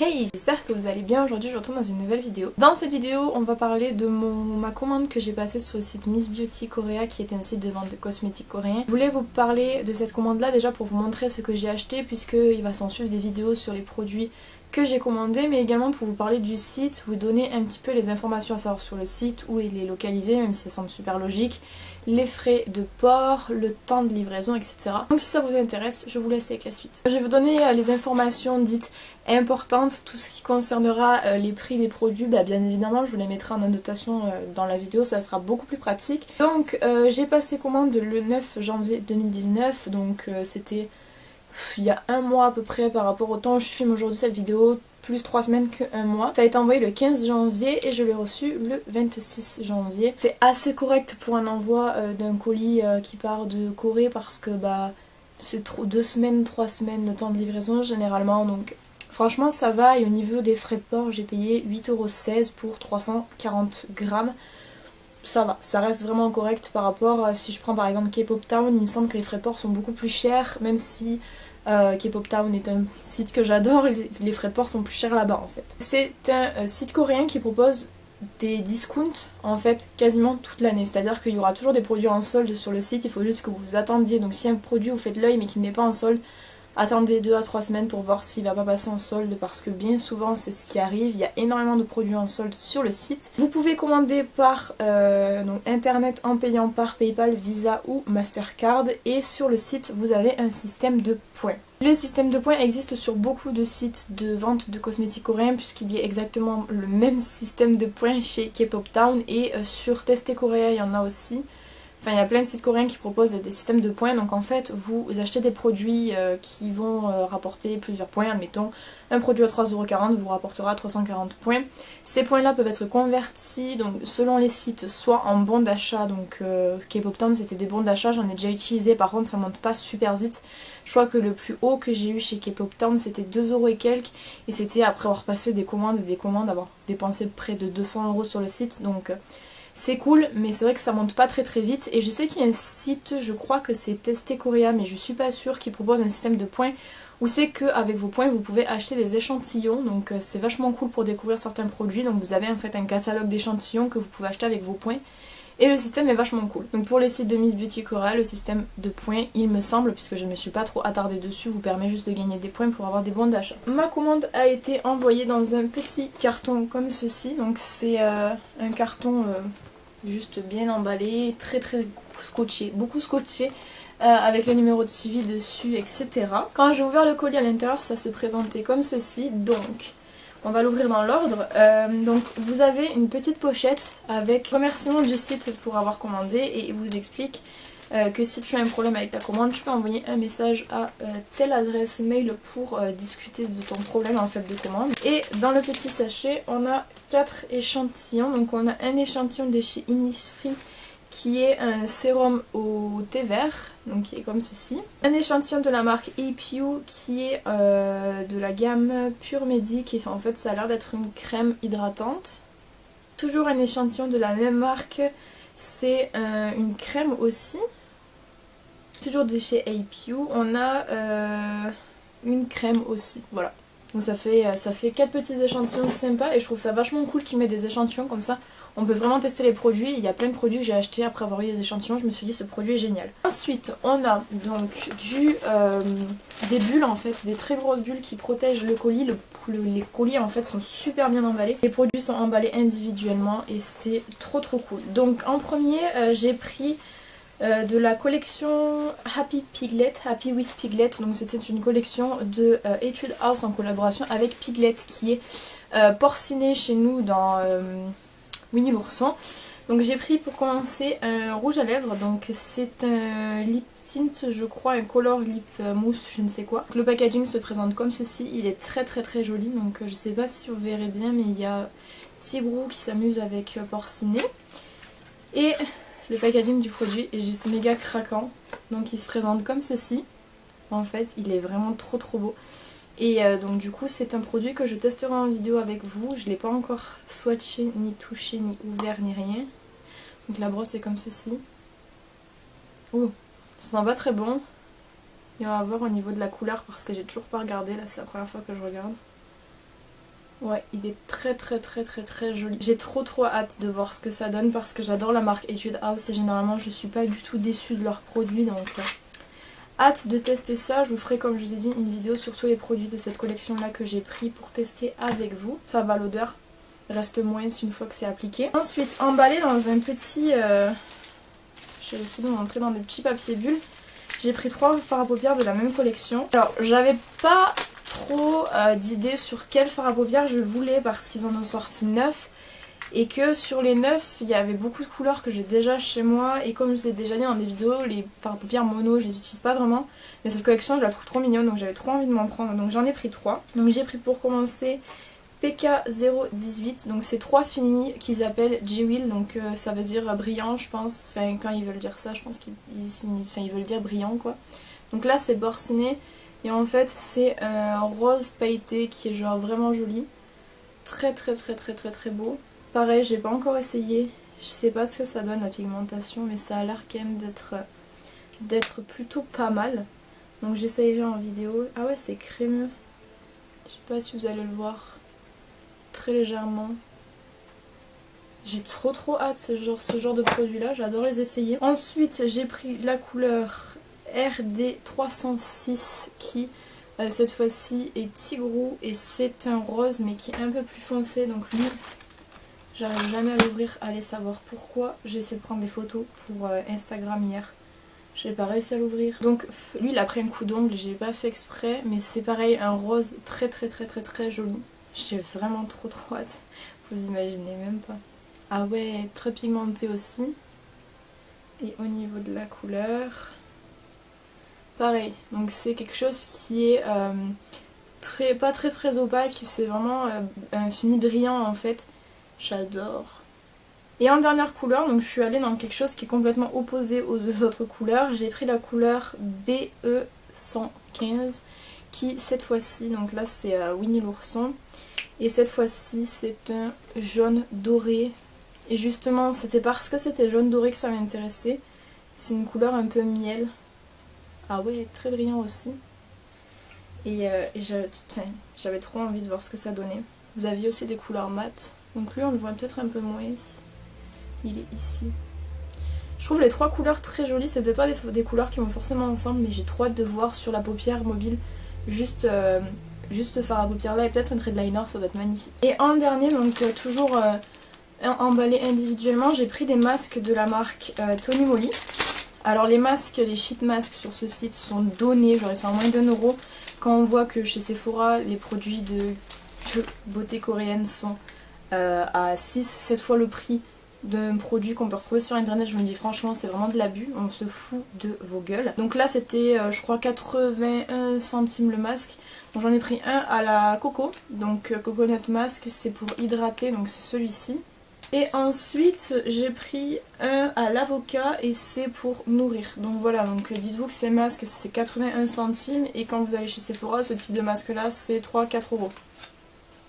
Hey, j'espère que vous allez bien. Aujourd'hui je retourne dans une nouvelle vidéo. Dans cette vidéo on va parler de ma commande que j'ai passée sur le site Miss Beauty Korea, qui est un site de vente de cosmétiques coréens. Je voulais vous parler de cette commande là déjà pour vous montrer ce que j'ai acheté, puisqu'il va s'en suivre des vidéos sur les produits que j'ai commandé, mais également pour vous parler du site, vous donner un petit peu les informations à savoir sur le site, où il est localisé, même si ça semble super logique, les frais de port, le temps de livraison, etc. Donc si ça vous intéresse, je vous laisse avec la suite. Je vais vous donner les informations dites importantes, tout ce qui concernera les prix des produits, bien évidemment je vous les mettrai en annotation dans la vidéo, ça sera beaucoup plus pratique. Donc j'ai passé commande le 9 janvier 2019, donc c'était il y a un mois à peu près par rapport au temps où je filme aujourd'hui cette vidéo, plus 3 semaines que un mois. Ça a été envoyé le 15 janvier et je l'ai reçu le 26 janvier. C'est assez correct pour un envoi d'un colis qui part de Corée, parce que c'est 2 semaines, 3 semaines le temps de livraison généralement, donc franchement ça va. Et au niveau des frais de port, j'ai payé 8,16€ pour 340 grammes. Ça va, ça reste vraiment correct par rapport si je prends par exemple K-Pop Town. Il me semble que les frais de port sont beaucoup plus chers, même si K-Pop Town est un site que j'adore, les frais de port sont plus chers là-bas en fait. C'est un site coréen qui propose des discounts en fait quasiment toute l'année, c'est-à-dire qu'il y aura toujours des produits en solde sur le site, il faut juste que vous attendiez. Donc si un produit vous faites l'œil mais qu'il n'est pas en solde, attendez 2 à 3 semaines pour voir s'il va pas passer en solde, parce que bien souvent c'est ce qui arrive, il y a énormément de produits en solde sur le site. Vous pouvez commander par donc internet en payant par PayPal, Visa ou Mastercard, et sur le site vous avez un système de points. Le système de points existe sur beaucoup de sites de vente de cosmétiques coréens, puisqu'il y a exactement le même système de points chez K-Pop Town, et sur Testé Korea il y en a aussi. Enfin, il y a plein de sites coréens qui proposent des systèmes de points, donc en fait vous achetez des produits qui vont rapporter plusieurs points. Admettons, un produit à 3,40€ vous rapportera 340 points. Ces points là peuvent être convertis donc selon les sites, soit en bons d'achat, donc K-Pop Town c'était des bons d'achat, j'en ai déjà utilisé, par contre ça monte pas super vite. Je crois que le plus haut que j'ai eu chez K-Pop Town c'était 2€ et quelques, et c'était après avoir passé des commandes et des commandes, avoir dépensé près de 200€ sur le site, donc c'est cool, mais c'est vrai que ça monte pas très vite. Et je sais qu'il y a un site, je crois que c'est Testé Korea, mais je suis pas sûre, qui propose un système de points où c'est qu'avec vos points vous pouvez acheter des échantillons, donc c'est vachement cool pour découvrir certains produits. Donc vous avez en fait un catalogue d'échantillons que vous pouvez acheter avec vos points, et le système est vachement cool. Donc pour le site de Miss Beauty Korea, le système de points, il me semble, puisque je ne me suis pas trop attardée dessus, vous permet juste de gagner des points pour avoir des bons d'achat. Ma commande a été envoyée dans un petit carton comme ceci, donc c'est un carton juste bien emballé, très scotché, beaucoup scotché, avec le numéro de suivi dessus, etc. Quand j'ai ouvert le colis à l'intérieur, ça se présentait comme ceci, donc on va l'ouvrir dans l'ordre. Donc vous avez une petite pochette avec remerciement du site pour avoir commandé, et il vous explique que si tu as un problème avec ta commande, tu peux envoyer un message à telle adresse mail pour discuter de ton problème en fait de commande. Et dans le petit sachet on a 4 échantillons. Donc on a un échantillon de chez Innisfree qui est un sérum au thé vert, donc qui est comme ceci. Un échantillon de la marque APU qui est de la gamme Pure Medic, et en fait ça a l'air d'être une crème hydratante. Toujours un échantillon de la même marque, c'est une crème aussi. Toujours de chez APU, on a une crème aussi, voilà. Donc ça fait 4 petits échantillons sympas, et je trouve ça vachement cool qu'ils mettent des échantillons comme ça. On peut vraiment tester les produits. Il y a plein de produits que j'ai achetés après avoir eu des échantillons, je me suis dit ce produit est génial. Ensuite on a donc des bulles en fait, des très grosses bulles qui protègent le colis. Les colis en fait sont super bien emballés. Les produits sont emballés individuellement et c'est trop cool. Donc en premier j'ai pris de la collection Happy Piglet, Happy with Piglet. Donc c'était une collection de Etude House en collaboration avec Piglet, qui est porciné chez nous dans Winnie l'ourson. Donc j'ai pris pour commencer un rouge à lèvres, donc c'est un lip tint je crois, un color lip mousse je ne sais quoi. Donc, le packaging se présente comme ceci, il est très joli, donc je sais pas si vous verrez bien, mais il y a Tigrou qui s'amuse avec porciné. Et le packaging du produit est juste méga craquant, donc il se présente comme ceci. En fait il est vraiment trop beau. Et donc du coup c'est un produit que je testerai en vidéo avec vous. Je ne l'ai pas encore swatché, ni touché, ni ouvert, ni rien. Donc la brosse est comme ceci. Ouh, ça sent pas très bon. Et on va voir au niveau de la couleur, parce que j'ai toujours pas regardé, là c'est la première fois que je regarde. Ouais, il est très joli. J'ai trop hâte de voir ce que ça donne parce que j'adore la marque Etude House et généralement je suis pas du tout déçue de leurs produits, donc hâte de tester ça. Je vous ferai, comme je vous ai dit, une vidéo sur tous les produits de cette collection là que j'ai pris pour tester avec vous. Ça va, l'odeur reste moins une fois que c'est appliqué. Ensuite, emballé dans un petit... je vais essayer de vous montrer dans des petits papiers bulles. J'ai pris 3 fards à paupières de la même collection. Alors, j'avais pas trop d'idées sur quel fard à paupières je voulais parce qu'ils en ont sorti 9 et que sur les 9 il y avait beaucoup de couleurs que j'ai déjà chez moi et comme je vous ai déjà dit dans des vidéos, les fards à paupières mono je les utilise pas vraiment, mais cette collection je la trouve trop mignonne donc j'avais trop envie de m'en prendre, donc j'en ai pris 3. Donc j'ai pris pour commencer PK018, donc c'est 3 finis qu'ils appellent Jewel, donc ça veut dire brillant je pense, enfin quand ils veulent dire ça je pense qu'ils veulent dire brillant quoi. Donc là c'est Borsiné. Et en fait c'est un rose pailleté qui est genre vraiment joli. Très beau. Pareil, j'ai pas encore essayé. Je sais pas ce que ça donne la pigmentation, mais ça a l'air quand même d'être plutôt pas mal. Donc j'essayerai en vidéo. Ah ouais, c'est crémeux. Je sais pas si vous allez le voir. Très légèrement. J'ai trop hâte ce genre de produit là, j'adore les essayer. Ensuite j'ai pris la couleur RD306 qui cette fois-ci est tigrou et c'est un rose mais qui est un peu plus foncé, donc lui j'arrive jamais à l'ouvrir, allez savoir pourquoi. J'ai essayé de prendre des photos pour Instagram hier, j'ai pas réussi à l'ouvrir. Donc lui il a pris un coup d'ongle, j'ai pas fait exprès, mais c'est pareil, un rose très joli. J'ai vraiment trop hâte, vous imaginez même pas. Ah ouais, très pigmenté aussi. Et au niveau de la couleur, pareil, donc c'est quelque chose qui est pas très opaque, c'est vraiment un fini brillant en fait, j'adore. Et en dernière couleur, donc je suis allée dans quelque chose qui est complètement opposé aux deux autres couleurs, j'ai pris la couleur BE115 qui cette fois-ci, donc là c'est Winnie l'ourson, et cette fois-ci c'est un jaune doré, et justement c'était parce que c'était jaune doré que ça m'intéressait, c'est une couleur un peu miel. Ah ouais, très brillant aussi. Et j'avais trop envie de voir ce que ça donnait. Vous aviez aussi des couleurs mat. Donc lui on le voit peut-être un peu moins. Il est ici. Je trouve les 3 couleurs très jolies. C'est peut-être pas des couleurs qui vont forcément ensemble, mais j'ai trop hâte de voir sur la paupière mobile. Juste fard à paupières là et peut-être un trait de liner, ça doit être magnifique. Et en dernier, donc toujours emballé individuellement, j'ai pris des masques de la marque Tony Moly. Alors les masques, les sheet masks sur ce site sont donnés, genre ils sont à moins d'1 €. Quand on voit que chez Sephora, les produits de beauté coréenne sont à 6-7 fois le prix d'un produit qu'on peut retrouver sur internet, je me dis franchement c'est vraiment de l'abus, on se fout de vos gueules. Donc là c'était je crois 81 centimes le masque. Donc j'en ai pris un à la coco, donc coconut mask, c'est pour hydrater, donc c'est celui-ci. Et ensuite j'ai pris un à l'avocat et c'est pour nourrir. Donc voilà, donc dites-vous que ces masques c'est 81 centimes et quand vous allez chez Sephora, ce type de masque là c'est 3-4 €.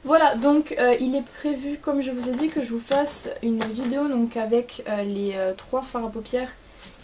Voilà, donc il est prévu, comme je vous ai dit, que je vous fasse une vidéo donc avec les 3 fards à paupières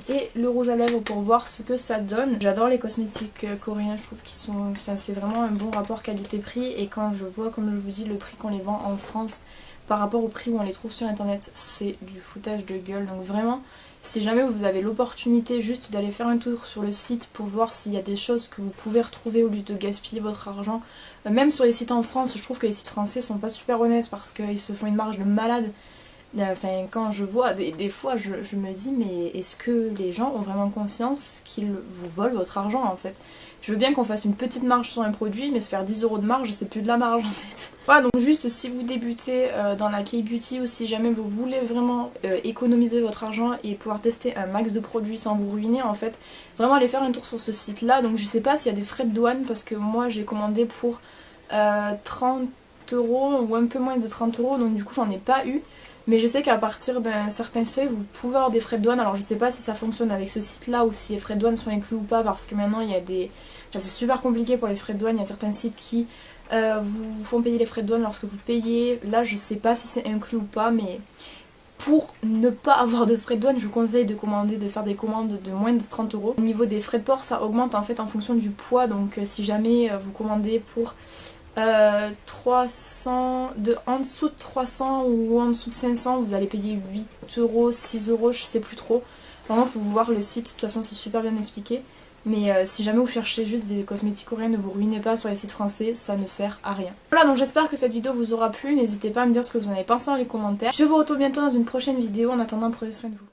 et le rouge à lèvres pour voir ce que ça donne. J'adore les cosmétiques coréens, je trouve qu'ils sont, c'est vraiment un bon rapport qualité-prix et quand je vois, comme je vous dis, le prix qu'on les vend en France par rapport au prix où on les trouve sur internet, c'est du foutage de gueule. Donc vraiment, si jamais vous avez l'opportunité juste d'aller faire un tour sur le site pour voir s'il y a des choses que vous pouvez retrouver au lieu de gaspiller votre argent, même sur les sites en France, je trouve que les sites français sont pas super honnêtes parce qu'ils se font une marge de malade. Enfin, quand je vois des fois je me dis mais est-ce que les gens ont vraiment conscience qu'ils vous volent votre argent en fait? Je veux bien qu'on fasse une petite marge sur un produit, mais se faire 10 € de marge, c'est plus de la marge en fait. Voilà, donc juste si vous débutez dans la K-beauty ou si jamais vous voulez vraiment économiser votre argent et pouvoir tester un max de produits sans vous ruiner en fait, vraiment allez faire un tour sur ce site là. Donc je sais pas s'il y a des frais de douane parce que moi j'ai commandé pour 30 € ou un peu moins de 30 €, donc du coup j'en ai pas eu. Mais je sais qu'à partir d'un certain seuil, vous pouvez avoir des frais de douane. Alors je sais pas si ça fonctionne avec ce site-là ou si les frais de douane sont inclus ou pas. Parce que maintenant, il y a des... Enfin, c'est super compliqué pour les frais de douane. Il y a certains sites qui vous font payer les frais de douane lorsque vous payez. Là, je sais pas si c'est inclus ou pas. Mais pour ne pas avoir de frais de douane, je vous conseille de faire des commandes de moins de 30 €. Au niveau des frais de port, ça augmente en fait en fonction du poids. Donc si jamais vous commandez pour en dessous de 300 ou en dessous de 500, vous allez payer 8 euros, 6 euros, je sais plus trop. Vraiment, faut voir le site, de toute façon c'est super bien expliqué. Mais si jamais vous cherchez juste des cosmétiques coréens, ne vous ruinez pas sur les sites français, ça ne sert à rien. Voilà, donc j'espère que cette vidéo vous aura plu, n'hésitez pas à me dire ce que vous en avez pensé dans les commentaires. Je vous retrouve bientôt dans une prochaine vidéo, en attendant prenez soin de vous.